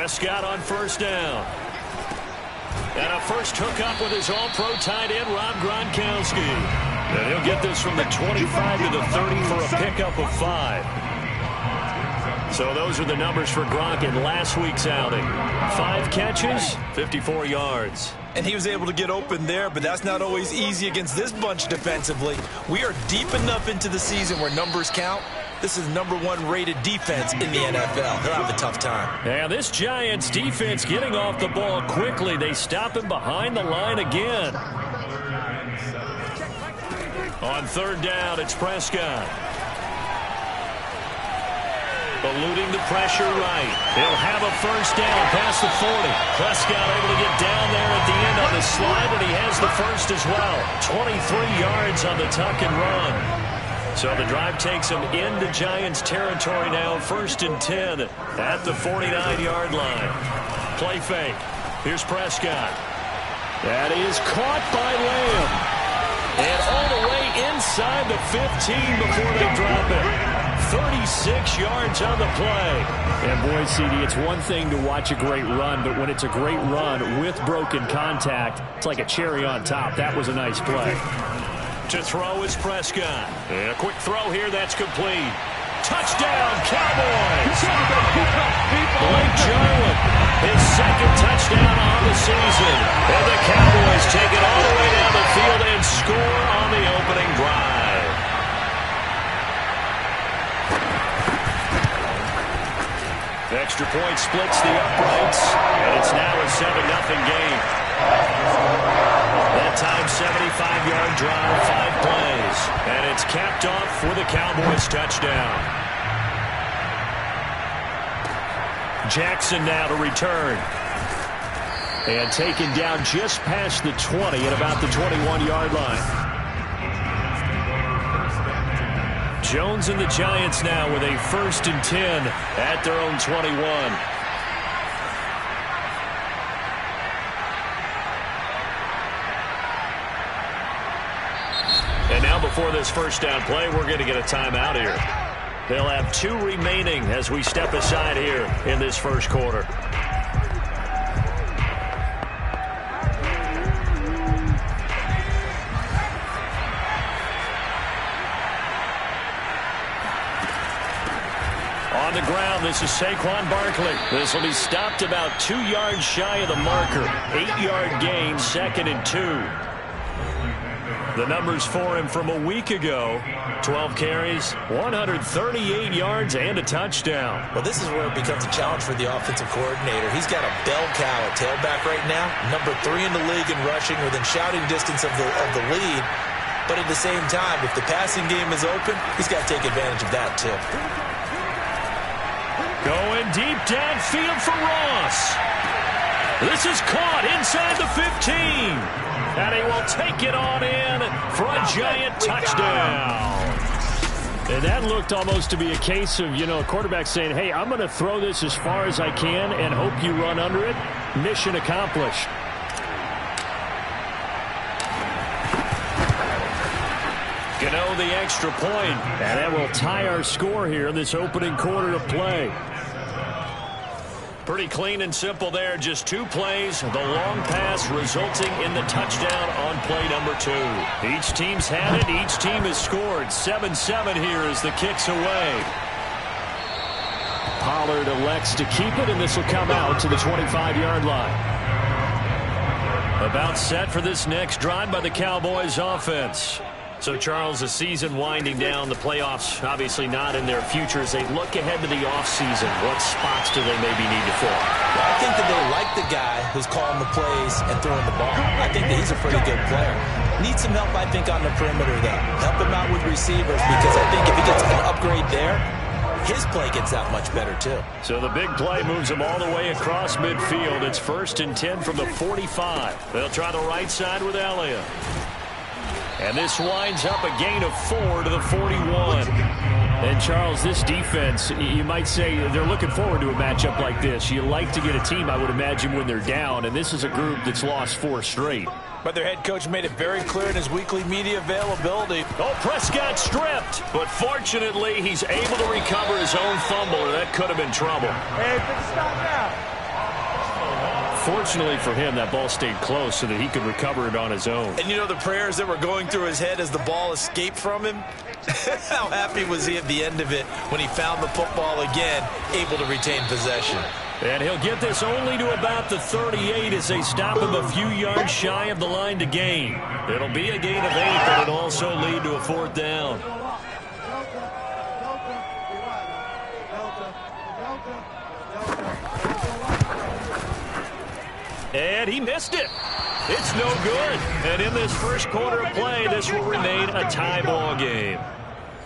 Prescott on first down. And a first hookup with his all-pro tight end, Rob Gronkowski. And he'll get this from the 25 to the 30 for a pickup of 5. So those are the numbers for Gronk in last week's outing. 5 catches, 54 yards. And he was able to get open there, but that's not always easy against this bunch defensively. We are deep enough into the season where numbers count. This is #1 rated defense in the NFL. He'll have a tough time. And this Giants defense getting off the ball quickly. They stop him behind the line again. On third down, it's Prescott. Eluding the pressure right. He'll have a first down past the 40. Prescott able to get down there at the end on the slide, and he has the first as well. 23 yards on the tuck and run. So the drive takes him into Giants territory now, 1st and 10 at the 49-yard line. Play fake. Here's Prescott. That is caught by Lamb. And all the way inside the 15 before they drop it. 36 yards on the play. And boy, CD, it's one thing to watch a great run, but when it's a great run with broken contact, it's like a cherry on top. That was a nice play. To throw is Prescott. And a quick throw here, that's complete. Touchdown, Cowboys! Blake Jarwin, his second touchdown on the season. And the Cowboys take it all the way down the field and score on the opening drive. Extra point splits the uprights, and it's now a 7-0 game. That time, 75-yard drive, 5 plays. And it's capped off with a Cowboys touchdown. Jackson now to return. And taken down just past the 20 at about the 21-yard line. Jones and the Giants now with a 1st and 10 at their own 21. And now before this first down play, we're going to get a timeout here. They'll have 2 remaining as we step aside here in this first quarter. On the ground, this is Saquon Barkley. This will be stopped about 2 yards shy of the marker. 8-yard gain, 2nd and 2. The numbers for him from a week ago: 12 carries, 138 yards, and a touchdown. Well, this is where it becomes a challenge for the offensive coordinator. He's got a bell cow at tailback right now, #3 in the league in rushing, within shouting distance of the lead. But at the same time, if the passing game is open, he's got to take advantage of that too. Going deep downfield for Ross. This is caught inside the 15. And he will take it on in for a Giant touchdown. And that looked almost to be a case of, a quarterback saying, hey, I'm going to throw this as far as I can and hope you run under it. Mission accomplished. Gano the extra point. And that will tie our score here in this opening quarter of play. Pretty clean and simple there. Just 2 plays. The long pass resulting in the touchdown on play number 2. Each team's had it. Each team has scored. 7-7 here as the kick's away. Pollard elects to keep it, and this will come out to the 25-yard line. About set for this next drive by the Cowboys offense. So, Charles, the season winding down, the playoffs obviously not in their future. As they look ahead to the offseason, what spots do they maybe need to fill? Well, I think that they like the guy who's calling the plays and throwing the ball. I think that he's a pretty good player. Needs some help, I think, on the perimeter, though. Help him out with receivers, because I think if he gets an upgrade there, his play gets that much better, too. So the big play moves him all the way across midfield. It's 1st and 10 from the 45. They'll try the right side with Elliott. And this winds up a gain of 4 to the 41. And, Charles, this defense, you might say they're looking forward to a matchup like this. You like to get a team, I would imagine, when they're down, and this is a group that's lost 4 straight. But their head coach made it very clear in his weekly media availability. Oh, Prescott stripped. But fortunately, he's able to recover his own fumble, or that could have been trouble. Hey, stop now. Fortunately for him, that ball stayed close so that he could recover it on his own. And you know the prayers that were going through his head as the ball escaped from him? How happy was he at the end of it when he found the football again, able to retain possession? And he'll get this only to about the 38 as they stop him a few yards shy of the line to gain. It'll be a gain of 8, but it'll also lead to a 4th down. And he missed it. It's no good. And in this first quarter of play, this will remain a tie ball game.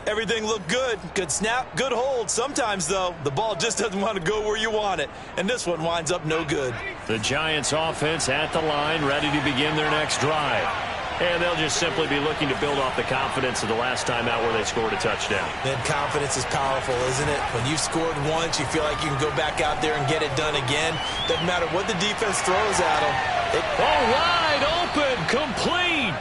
Everything looked good. Good snap, good hold. Sometimes, though, the ball just doesn't want to go where you want it. And this one winds up no good. The Giants offense at the line, ready to begin their next drive. And they'll just simply be looking to build off the confidence of the last time out where they scored a touchdown. Then confidence is powerful, isn't it? When you've scored once, you feel like you can go back out there and get it done again. Doesn't matter what the defense throws at them. Wide open, complete.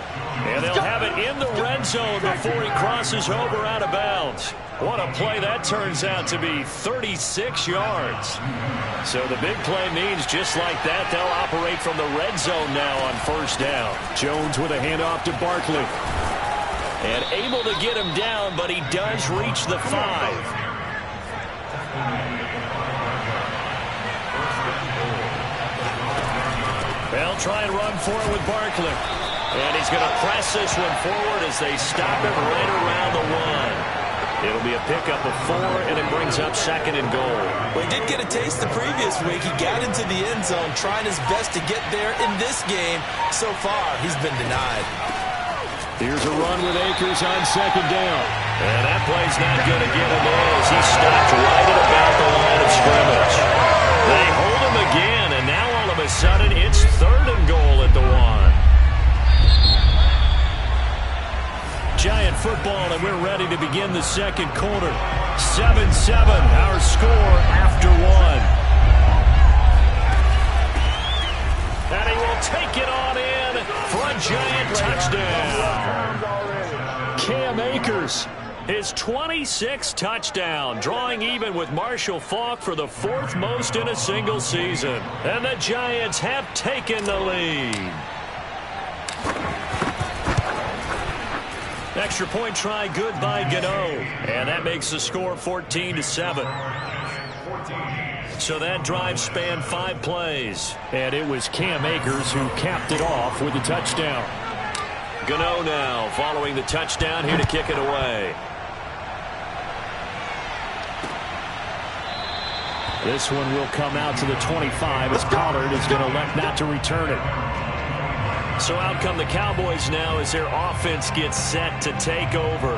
And they'll have it in the red zone before he crosses over out of bounds. What a play that turns out to be, 36 yards. So the big play means just like that, they'll operate from the red zone now on 1st down. Jones with a handoff to Barkley. And able to get him down, but he does reach the 5. They'll try and run for it with Barkley. And he's going to press this one forward as they stop it right around the 1. It'll be a pickup of 4, and it brings up 2nd and goal. Well, he did get a taste the previous week. He got into the end zone, trying his best to get there in this game. So far, he's been denied. Here's a run with Akers on 2nd down. And that play's not going to get him in as he stopped right at about the line of scrimmage. They hold him again, and now all of a sudden it's 3rd and goal at the 1. Giant football, and we're ready to begin the second quarter. 7-7, our score after 1. And he will take it on in for a Giant touchdown. Cam Akers, his 26th touchdown, drawing even with Marshall Faulk for the 4th most in a single season. And the Giants have taken the lead. Extra point try good by Gano. And that makes the score 14-7. So that drive spanned 5 plays. And it was Cam Akers who capped it off with a touchdown. Gano now following the touchdown here to kick it away. This one will come out to the 25 as Pollard is going to elect not to return it. So out come the Cowboys now as their offense gets set to take over.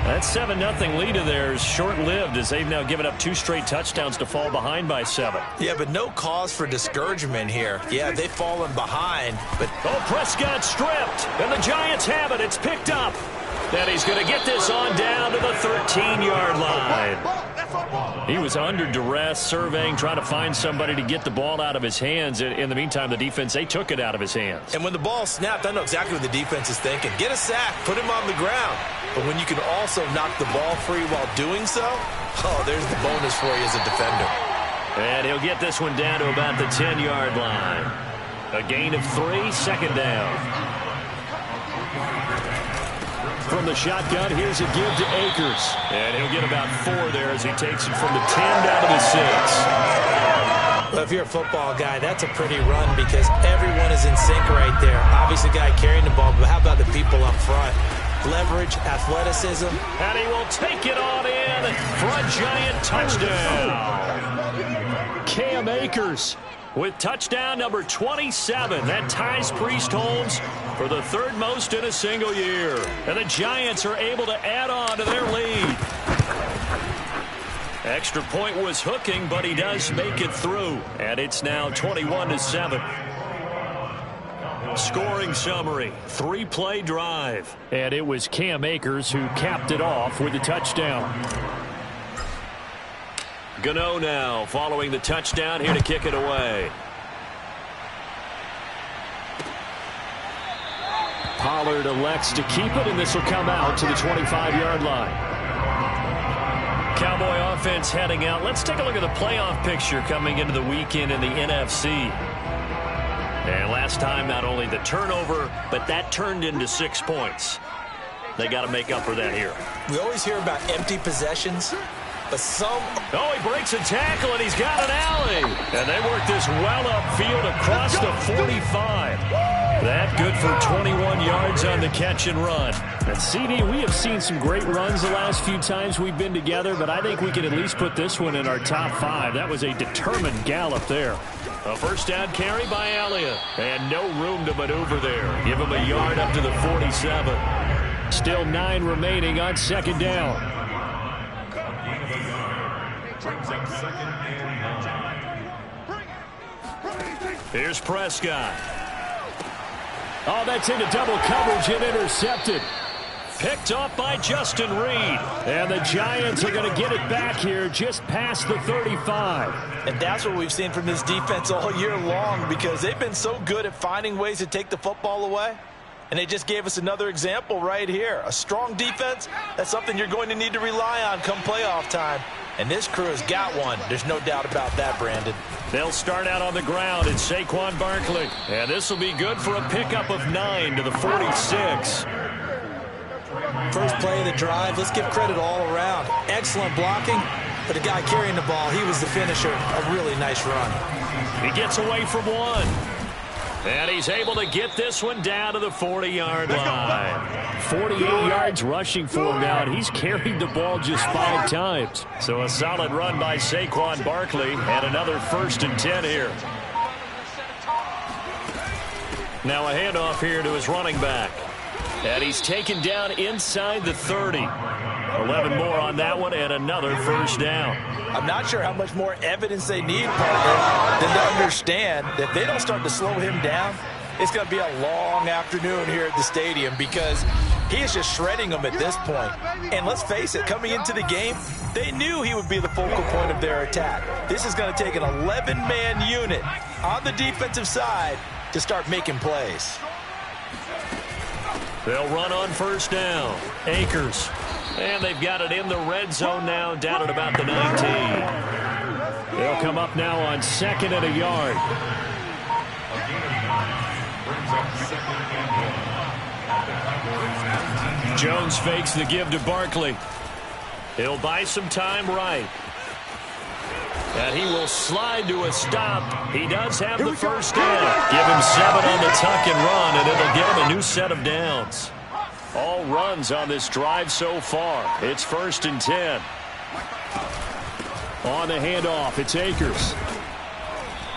That 7-0 lead of theirs short-lived as they've now given up 2 straight touchdowns to fall behind by 7. Yeah, but no cause for discouragement here. Yeah, they've fallen behind, but... Oh, Prescott stripped, and the Giants have it. It's picked up. And he's going to get this on down to the 13-yard line. He was under duress, surveying, trying to find somebody to get the ball out of his hands. In the meantime, the defense, they took it out of his hands. And when the ball snapped, I know exactly what the defense is thinking. Get a sack, put him on the ground. But when you can also knock the ball free while doing so, oh, there's the bonus for you as a defender. And he'll get this one down to about the 10-yard line. A gain of 3, 2nd down. From the shotgun, here's a give to Akers. And he'll get about 4 there as he takes it from the 10 down to the 6. Well, if you're a football guy, that's a pretty run because everyone is in sync right there. Obviously, the guy carrying the ball, but how about the people up front? Leverage, athleticism. And he will take it on in for a Giant touchdown. Cam Akers with touchdown number 27. That ties Priest Holmes for the 3rd most in a single year. And the Giants are able to add on to their lead. Extra point was hooking, but he does make it through. And it's now 21-7. Scoring summary, 3-play drive. And it was Cam Akers who capped it off with a touchdown. Gano now following the touchdown here to kick it away. Pollard elects to keep it, and this will come out to the 25-yard line. Cowboy offense heading out. Let's take a look at the playoff picture coming into the weekend in the NFC. And last time, not only the turnover, but that turned into 6 points. They got to make up for that here. We always hear about empty possessions, but some... Oh, he breaks a tackle, and he's got an alley. And they work this well upfield across the 45. That good for 21 yards on the catch and run. And CD, we have seen some great runs the last few times we've been together, but I think we can at least put this one in our top 5. That was a determined gallop there. A first down carry by Elliott. And no room to maneuver there. Give him a yard up to the 47. Still 9 remaining on second down. Here's Prescott. Oh, that's into double coverage and intercepted. Picked off by Justin Reed. And the Giants are going to get it back here just past the 35. And that's what we've seen from this defense all year long, because they've been so good at finding ways to take the football away. And they just gave us another example right here. A strong defense, that's something you're going to need to rely on come playoff time. And this crew has got one. There's no doubt about that, Brandon. They'll start out on the ground. It's Saquon Barkley. And this will be good for a pickup of 9 to the 46. First play of the drive, let's give credit all around. Excellent blocking, but the guy carrying the ball, he was the finisher. A really nice run. He gets away from one. And he's able to get this one down to the 40-yard line. 48 yards rushing for him now, and he's carried the ball just 5 times. So a solid run by Saquon Barkley, and another 1st and 10 here. Now a handoff here to his running back. And he's taken down inside the 30. 11 more on that one, and another first down. I'm not sure how much more evidence they need, partner, than to understand that if they don't start to slow him down, it's going to be a long afternoon here at the stadium, because he is just shredding them at this point. And let's face it, coming into the game, they knew he would be the focal point of their attack. This is going to take an 11-man unit on the defensive side to start making plays. They'll run on first down. Akers. And they've got it in the red zone now, down at about the 19. They'll come up now on 2nd and a yard. Jones fakes the give to Barkley. He'll buy some time right. And he will slide to a stop. He does have the first down. Give him 7 on the tuck and run, and it'll give him a new set of downs. All runs on this drive so far. It's 1st and 10. On the handoff, it's Akers.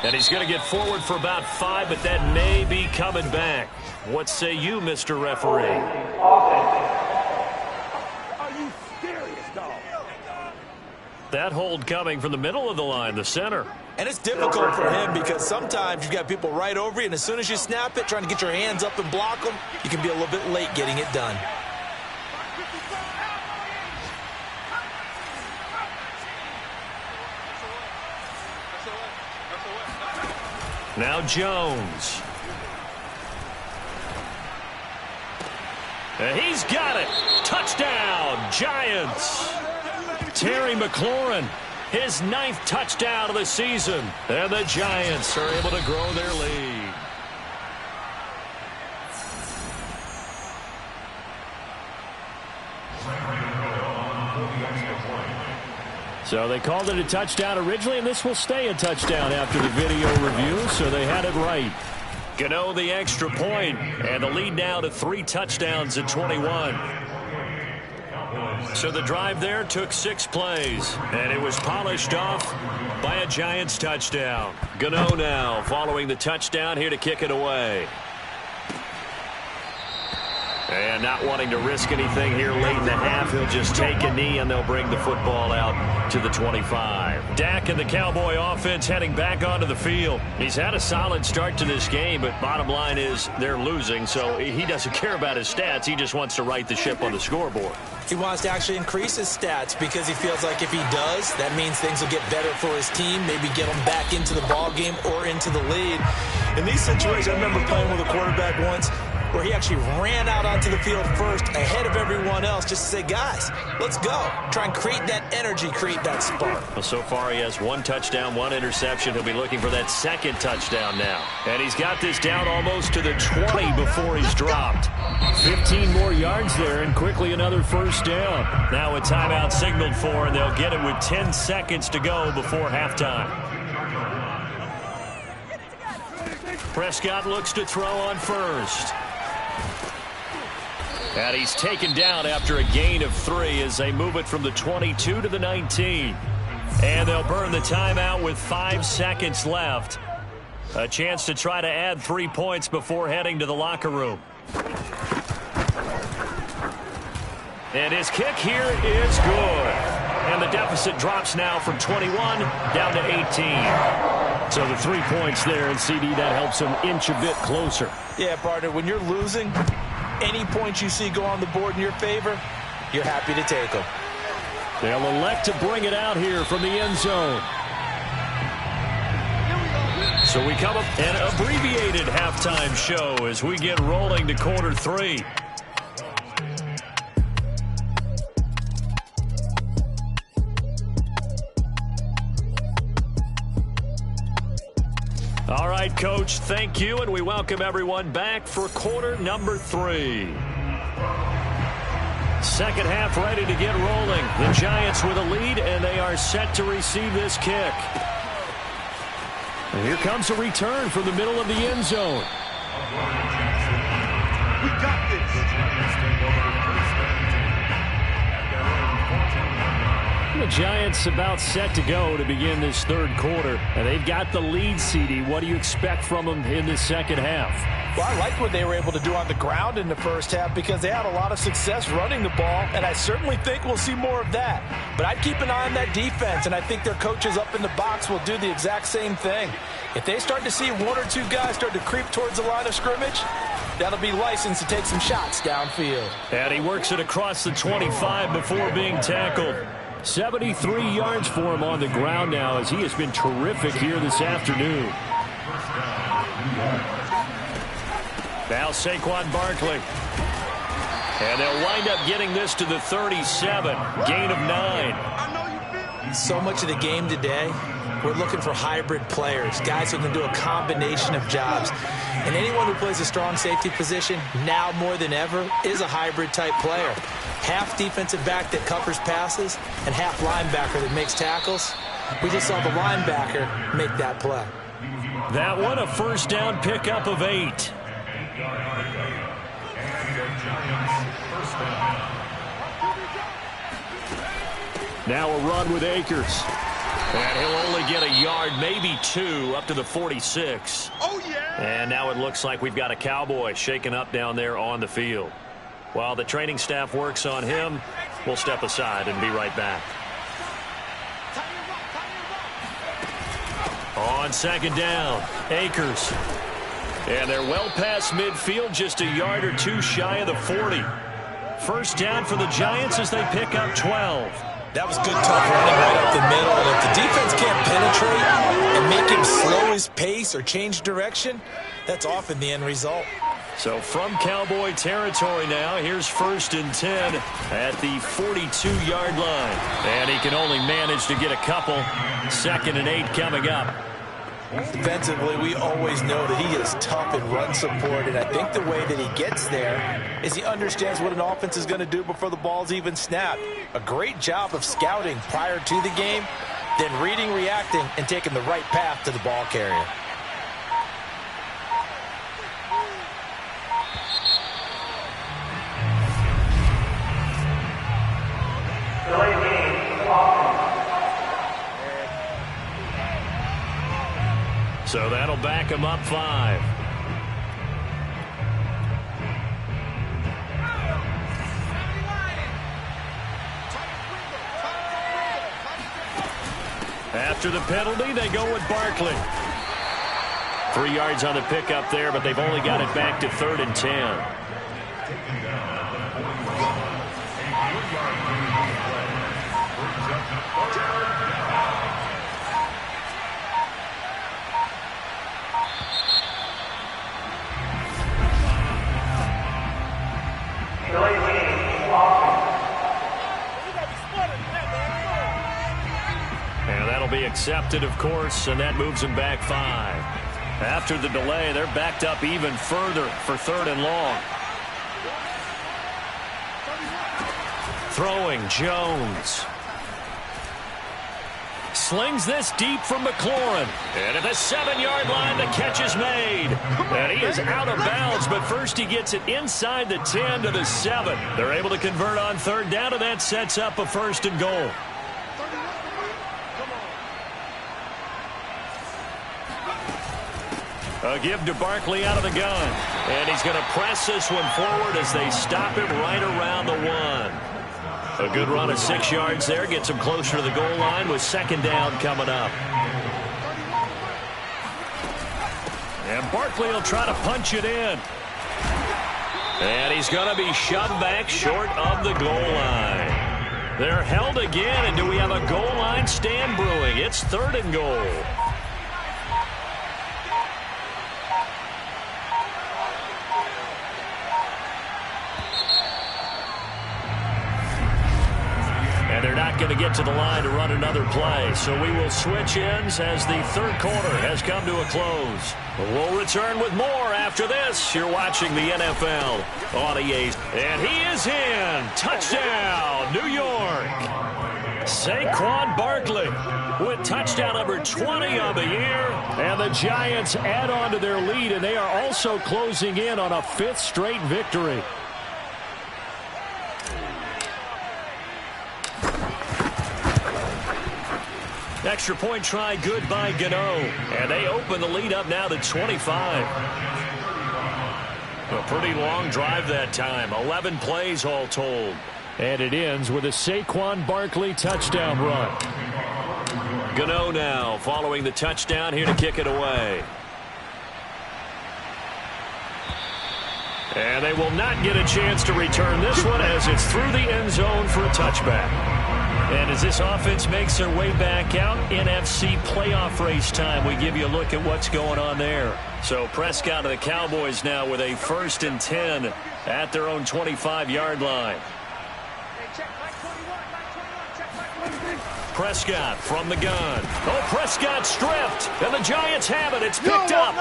And he's going to get forward for about 5, but that may be coming back. What say you, Mr. Referee? Are you serious, dog? That hold coming from the middle of the line, the center. And it's difficult for him because sometimes you've got people right over you, and as soon as you snap it, trying to get your hands up and block them, you can be a little bit late getting it done. Now Jones. And he's got it. Touchdown, Giants. Terry McLaurin, his 9th touchdown of the season. And the Giants are able to grow their lead. So they called it a touchdown originally, and this will stay a touchdown after the video review, so they had it right. Gano the extra point, and the lead now to 3 touchdowns at 21. So the drive there took 6 plays, and it was polished off by a Giants touchdown. Gano now following the touchdown here to kick it away. And not wanting to risk anything here late in the half, he'll just take a knee, and they'll bring the football out to the 25. Dak and the Cowboy offense heading back onto the field. He's had a solid start to this game, but bottom line is they're losing, so he doesn't care about his stats. He just wants to right the ship on the scoreboard. He wants to actually increase his stats because he feels like if he does, that means things will get better for his team, maybe get him back into the ball game or into the lead. In these situations, I remember playing with a quarterback once where he actually ran out onto the field first ahead of everyone else just to say, guys, let's go. Try and create that energy, create that spark. Well, so far he has 1 touchdown, 1 interception. He'll be looking for that 2nd touchdown now. And he's got this down almost to the 20 before he's dropped. 15 more yards there, and quickly another first down. Now a timeout signaled for, and they'll get it with 10 seconds to go before halftime. Prescott looks to throw on first. And he's taken down after a gain of 3 as they move it from the 22 to the 19. And they'll burn the timeout with 5 seconds left. A chance to try to add 3 points before heading to the locker room. And his kick here is good. And the deficit drops now from 21 down to 18. So the 3 points there, and CD, that helps him inch a bit closer. Yeah, partner, when you're losing, any points you see go on the board in your favor, you're happy to take them. They'll elect to bring it out here from the end zone. So we come up an abbreviated halftime show as we get rolling to quarter 3. All right, Coach, thank you, and we welcome everyone back for quarter number 3. Second half ready to get rolling. The Giants with a lead, and they are set to receive this kick. And here comes a return from the middle of the end zone. We got this. The Giants about set to go to begin this third quarter. And they've got the lead, CD. What do you expect from them in the second half? Well, I like what they were able to do on the ground in the first half because they had a lot of success running the ball, and I certainly think we'll see more of that. But I'd keep an eye on that defense, and I think their coaches up in the box will do the exact same thing. If they start to see 1 or 2 guys start to creep towards the line of scrimmage, that'll be licensed to take some shots downfield. And he works it across the 25 before being tackled. 73 yards for him on the ground now as he has been terrific here this afternoon. Now Saquon Barkley. And they'll wind up getting this to the 37. Gain of 9. So much of the game today, we're looking for hybrid players, guys who can do a combination of jobs. And anyone who plays a strong safety position, now more than ever, is a hybrid type player. Half defensive back that covers passes and half linebacker that makes tackles. We just saw the linebacker make that play. That one a first down pickup of 8. Now a run with Akers. And he'll only get a yard, maybe 2, up to the 46. Oh, yeah. And now it looks like we've got a Cowboy shaken up down there on the field. While the training staff works on him, we'll step aside and be right back. On second down, Akers. And they're well past midfield, just a yard or 2 shy of the 40. First down for the Giants as they pick up 12. That was good, tough running right up the middle. And if the defense can't penetrate and make him slow his pace or change direction, that's often the end result. So from Cowboy territory now, here's 1st and 10 at the 42-yard line. And he can only manage to get a couple. 2nd and 8 coming up. Defensively, we always know that he is tough in run support, and I think the way that he gets there is he understands what an offense is going to do before the ball's even snapped. A great job of scouting prior to the game, then reading, reacting, and taking the right path to the ball carrier. So that'll back him up 5. After the penalty, they go with Barkley. 3 yards on the pickup there, but they've only got it back to 3rd and 10. Accepted, of course, and that moves them back 5. After the delay, they're backed up even further for 3rd and long. Throwing, Jones. Slings this deep from McLaurin. And at the 7-yard line, the catch is made. And he is out of bounds, but first he gets it inside the 10 to the 7. They're able to convert on 3rd down, and that sets up a 1st and goal. A give to Barkley out of the gun. And he's going to press this one forward as they stop him right around the 1. A good run of 6 yards there. Gets him closer to the goal line with 2nd down coming up. And Barkley will try to punch it in. And he's going to be shoved back short of the goal line. They're held again, and do we have a goal line stand brewing? It's 3rd and goal. And they're not going to get to the line to run another play. So we will switch ends as the 3rd quarter has come to a close. We'll return with more after this. You're watching the NFL on EA. And he is in. Touchdown, New York. Saquon Barkley with touchdown number 20 of the year. And the Giants add on to their lead, and they are also closing in on a 5th straight victory. Extra point try good by Gano. And they open the lead up now to 25. A pretty long drive that time. 11 plays all told. And it ends with a Saquon Barkley touchdown run. Gano now following the touchdown here to kick it away. And they will not get a chance to return this one as it's through the end zone for a touchback. And as this offense makes their way back out, NFC playoff race time, we give you a look at what's going on there. So Prescott and the Cowboys now with a 1st and 10 at their own 25-yard line. Prescott from the gun. Oh, Prescott stripped, and the Giants have it. It's picked up.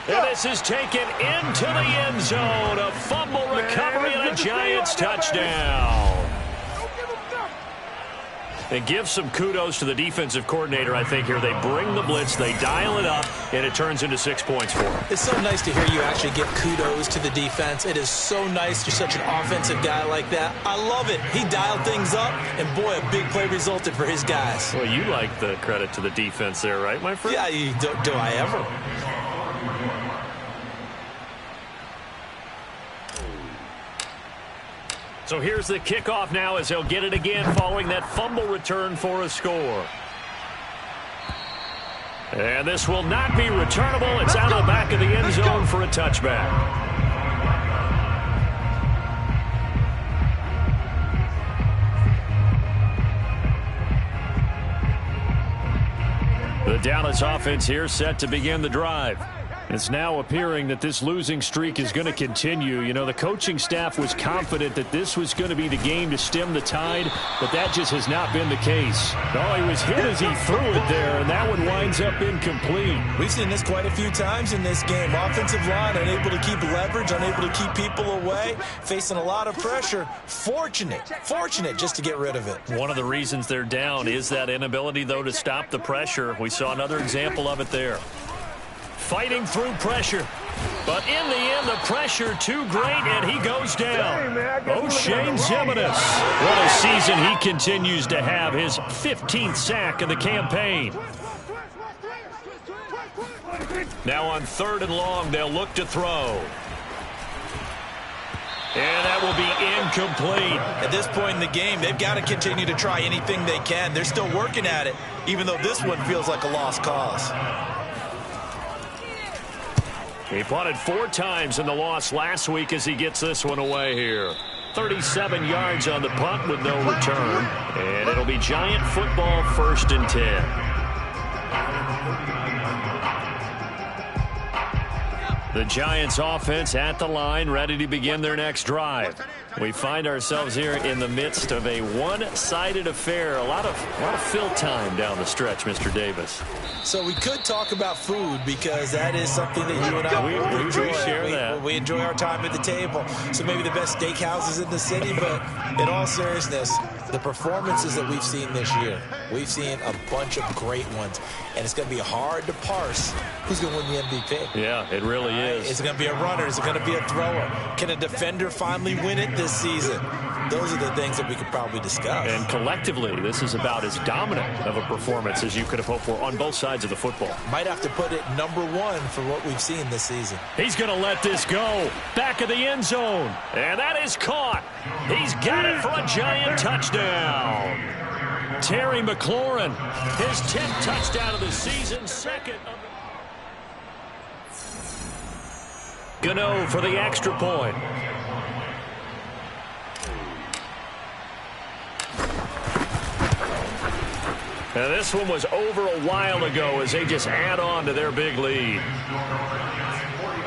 And this is taken into the end zone. A fumble recovery and a Giants touchdown. And give some kudos to the defensive coordinator, I think, here. They bring the blitz, they dial it up, and it turns into 6 points for them. It's so nice to hear you actually give kudos to the defense. It is so nice. You're such an offensive guy like that. I love it. He dialed things up, and boy, a big play resulted for his guys. Well, you like the credit to the defense there, right, my friend? Yeah, do I ever? So here's the kickoff now as they'll get it again following that fumble return for a score. And this will not be returnable. It's out of the back of the end zone for a touchback. The Dallas offense here set to begin the drive. It's now appearing that this losing streak is going to continue. You know, the coaching staff was confident that this was going to be the game to stem the tide, but that just has not been the case. Oh, he was hit as he threw it there, and that one winds up incomplete. We've seen this quite a few times in this game. Offensive line unable to keep leverage, unable to keep people away, facing a lot of pressure. Fortunate just to get rid of it. One of the reasons they're down is that inability, though, to stop the pressure. We saw another example of it there. Fighting through pressure. But in the end, the pressure too great, and he goes down. O'Shane Ximines. What a season he continues to have. His 15th sack of the campaign. Now on 3rd and long, they'll look to throw. And that will be incomplete. At this point in the game, they've got to continue to try anything they can. They're still working at it, even though this one feels like a lost cause. He punted 4 times in the loss last week as he gets this one away here. 37 yards on the punt with no return. And it'll be Giant football 1st and 10. The Giants offense at the line, ready to begin their next drive. We find ourselves here in the midst of a one-sided affair. A lot of fill time down the stretch, Mr. Davis. So we could talk about food because that is something that you and I we enjoy. share that. We enjoy our time at the table. So maybe the best steakhouses in the city, but in all seriousness, the performances that we've seen this year, we've seen a bunch of great ones, and it's going to be hard to parse who's going to win the MVP. Yeah, it really is. Is it going to be a runner? Is it going to be a thrower? Can a defender finally win it this season? Those are the things that we could probably discuss. And collectively, this is about as dominant of a performance as you could have hoped for on both sides of the football. Might have to put it #1 for what we've seen this season. He's going to let this go. Back of the end zone. And that is caught. He's got it for a Giant touchdown. Terry McLaurin, his 10th touchdown of the season, second of the... Gano for the extra point. Now this one was over a while ago as they just add on to their big lead.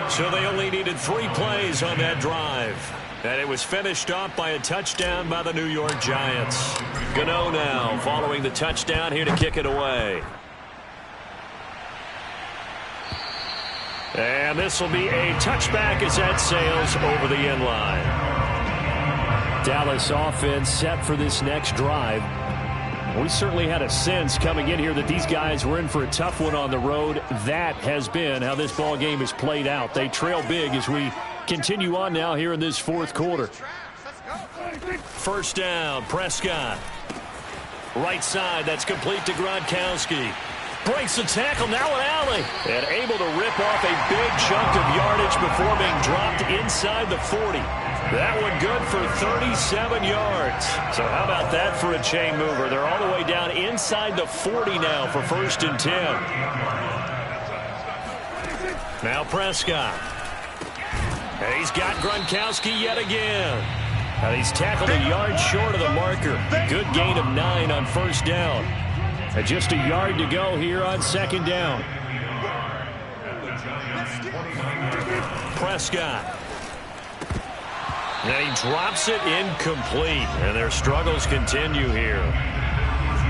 So they only needed 3 plays on that drive. And it was finished off by a touchdown by the New York Giants. Gano now following the touchdown here to kick it away. And this will be a touchback as that sails over the end line. Dallas offense set for this next drive. We certainly had a sense coming in here that these guys were in for a tough one on the road. That has been how this ball game has played out. They trail big as we continue on now here in this fourth quarter. First down, Prescott. Right side, that's complete to Gronkowski. Breaks the tackle, now an alley. And able to rip off a big chunk of yardage before being dropped inside the 40. That one good for 37 yards. So how about that for a chain mover? They're all the way down inside the 40 now for 1st and 10. Now Prescott. And he's got Gronkowski yet again. And he's tackled a yard short of the marker. Good gain of 9 on 1st down. And just a yard to go here on 2nd down. Prescott. And he drops it incomplete. And their struggles continue here.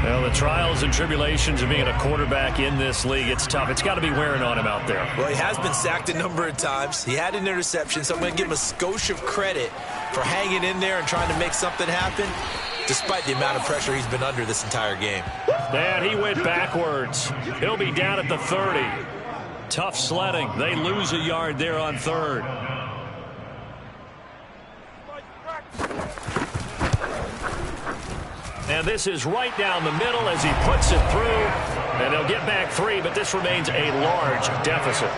Well, the trials and tribulations of being a quarterback in this league, it's tough. It's got to be wearing on him out there. Well, he has been sacked a number of times. He had an interception, so I'm going to give him a skosh of credit for hanging in there and trying to make something happen, despite the amount of pressure he's been under this entire game. And he went backwards. He'll be down at the 30. Tough sledding. They lose a yard there on 3rd. And this is right down the middle as he puts it through. And they'll get back 3, but this remains a large deficit.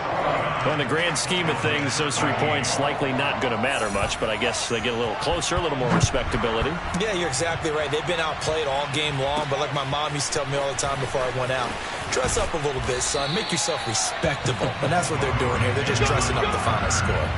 Well, in the grand scheme of things, those 3 points likely not going to matter much, but I guess they get a little closer, a little more respectability. Yeah, you're exactly right. They've been outplayed all game long, but like my mom used to tell me all the time before I went out, dress up a little bit, son. Make yourself respectable. And that's what they're doing here. They're just dressing up the final score.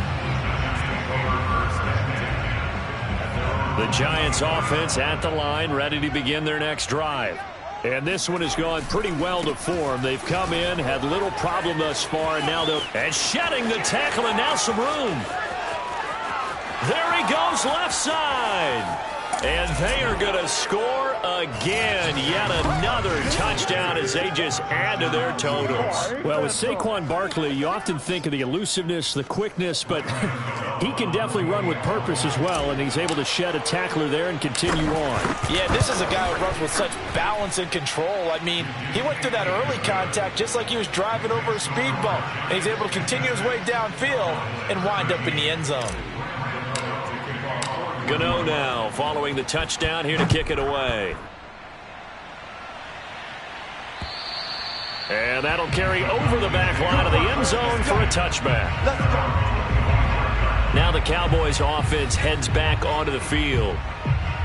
The Giants offense at the line, ready to begin their next drive. And this one has gone pretty well to form. They've come in, had little problem thus far, and now they're... And shedding the tackle, and now some room. There he goes, left side. And they are going to score again. Yet another touchdown as they just add to their totals. Well, with Saquon Barkley, you often think of the elusiveness, the quickness, but he can definitely run with purpose as well, and he's able to shed a tackler there and continue on. Yeah, this is a guy who runs with such balance and control. I mean, he went through that early contact just like he was driving over a speed bump, and he's able to continue his way downfield and wind up in the end zone. Gano now following the touchdown here to kick it away. And that'll carry over the back line of the end zone for a touchback. Now the Cowboys offense heads back onto the field.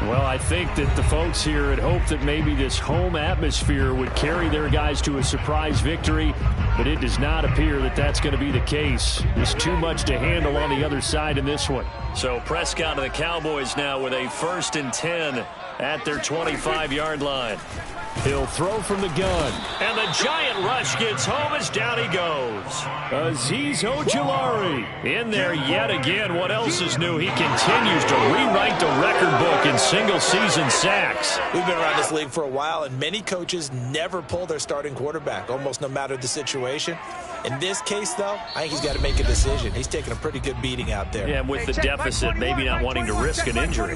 Well, I think that the folks here had hoped that maybe this home atmosphere would carry their guys to a surprise victory, but it does not appear that that's going to be the case. There's too much to handle on the other side in this one. So Prescott and the Cowboys now with a 1st and 10 at their 25-yard line. He'll throw from the gun. And the giant rush gets home as down he goes. Azeez Ojulari in there yet again. What else is new? He continues to rewrite the record book in single-season sacks. We've been around this league for a while, and many coaches never pull their starting quarterback, almost no matter the situation. In this case, though, I think he's got to make a decision. He's taking a pretty good beating out there. Yeah, with the deficit, maybe not wanting to risk an injury.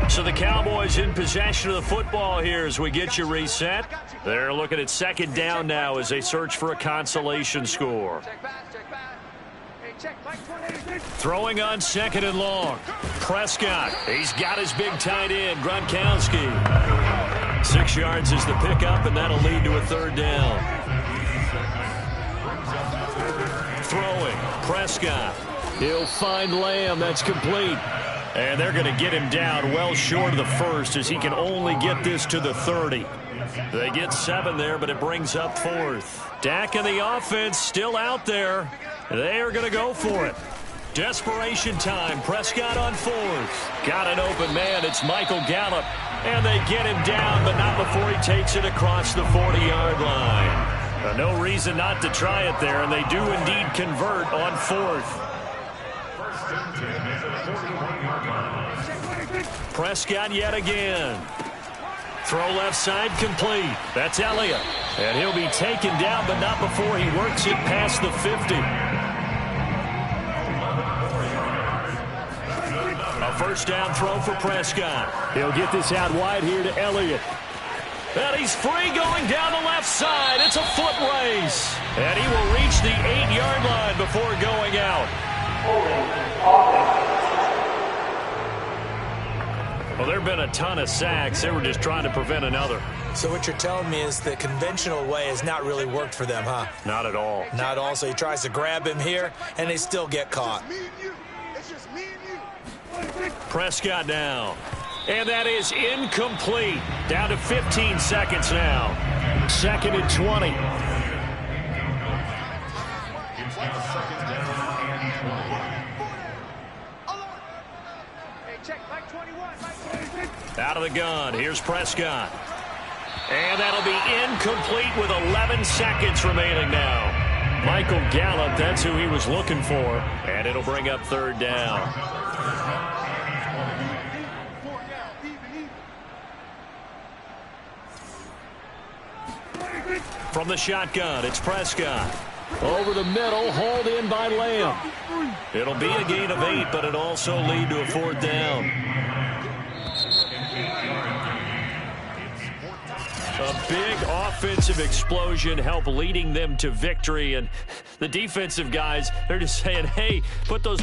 So the Cowboys in possession of the football here as we get you reset. They're looking at 2nd down now as they search for a consolation score. Throwing on 2nd and long. Prescott. He's got his big tight end, Gronkowski. 6 yards is the pickup, and that'll lead to a 3rd down. Throwing. Prescott. He'll find Lamb. That's complete. And they're going to get him down well short of the 1st as he can only get this to the 30. They get 7 there, but it brings up 4th. Dak and the offense still out there. They are going to go for it. Desperation time. Prescott on 4th. Got an open man. It's Michael Gallup. And they get him down, but not before he takes it across the 40-yard line. No reason not to try it there, and they do indeed convert on 4th. Prescott yet again. Throw left side complete. That's Elliott. And he'll be taken down, but not before he works it past the 50. A 1st down throw for Prescott. He'll get this out wide here to Elliott. And he's free going down the left side. It's a foot race. And he will reach the 8-yard line before going out. Well, there have been a ton of sacks. They were just trying to prevent another. So what you're telling me is the conventional way has not really worked for them, huh? Not at all. Not all. So he tries to grab him here, and they still get caught. Prescott now. And that is incomplete. Down to 15 seconds now. 2nd and 20. Out of the gun. Here's Prescott. And that'll be incomplete with 11 seconds remaining now. Michael Gallup, that's who he was looking for. And it'll bring up 3rd down. From the shotgun, it's Prescott. Over the middle, hauled in by Lamb. It'll be a gain of 8, but it'll also lead to a 4th down. A big offensive explosion helped leading them to victory, and the defensive guys, they're just saying, hey, put those